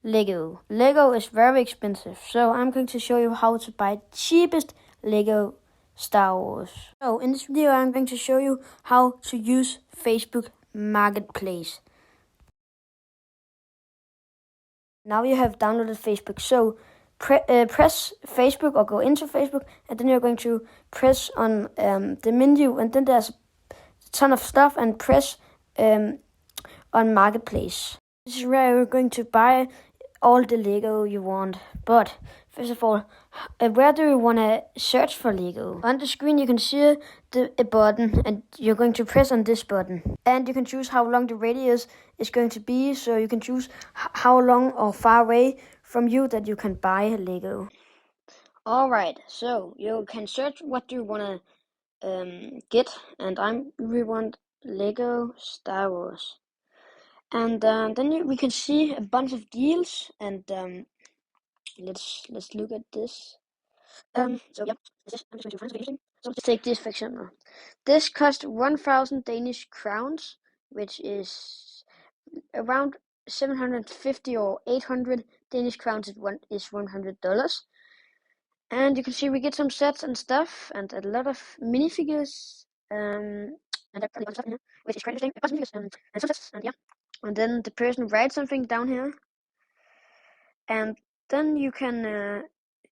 Lego. Lego is very expensive, so I'm going to show you how to buy cheapest Lego Star Wars. So in this video I'm going to show you how to use Facebook Marketplace. Now you have downloaded Facebook, so press Facebook or go into Facebook, and then you're going to press on the menu, and then there's a ton of stuff, and press on Marketplace. This is where you're going to buy all the Lego you want. But first of all, where do you want to search for Lego? On the screen you can see a button, and you're going to press on this button. And you can choose how long the radius is going to be, so you can choose how long or far away from you that you can buy Lego. Alright, so you can search what you want to get, and we want Lego Star Wars. And then we can see a bunch of deals, and let's look at this. So yeah, I'm just going to find something. So let's take this for example. This cost 1,000 Danish crowns, which is around 750 or 800 Danish crowns. Is $100. And you can see we get some sets and stuff, and a lot of minifigures. And there's probably a bunch of stuff in here, which is quite interesting. A bunch of minifigures and some sets, and yeah. And then the person writes something down here, and then you can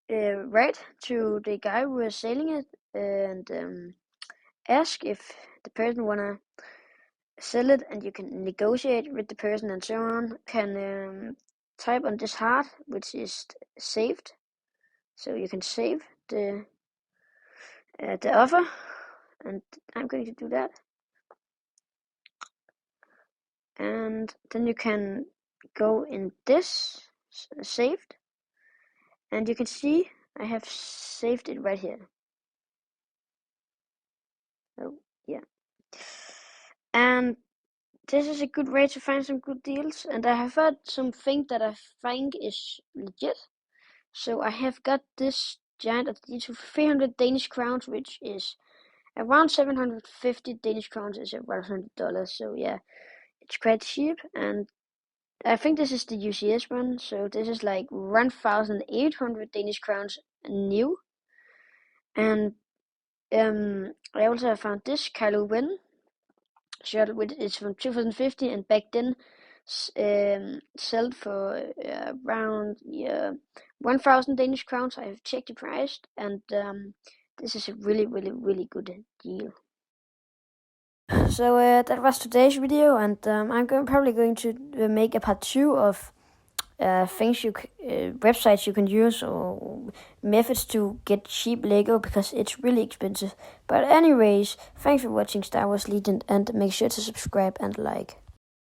write to the guy who is selling it and ask if the person wanna sell it, and you can negotiate with the person and so on. Can type on this heart, which is saved, so you can save the offer, and I'm going to do that. And then you can go in this saved, and you can see I have saved it right here. Oh yeah, and this is a good way to find some good deals, and I have heard something that I think is legit. So I have got this giant R2-D2 for 300 Danish crowns, which is around 750 Danish crowns, is around $100. So yeah, it's quite cheap, and I think this is the UCS one, so this is like 1,800 Danish crowns new. And I also have found this Kylo Ren shirt, which is from 2015, and back then sold for around 1,000 Danish crowns. I have checked the price, and this is a really good deal. So that was today's video, and I'm probably going to make a part 2 of websites you can use, or methods to get cheap Lego, because it's really expensive. But anyways, thanks for watching Star Wars Legion, and make sure to subscribe and like.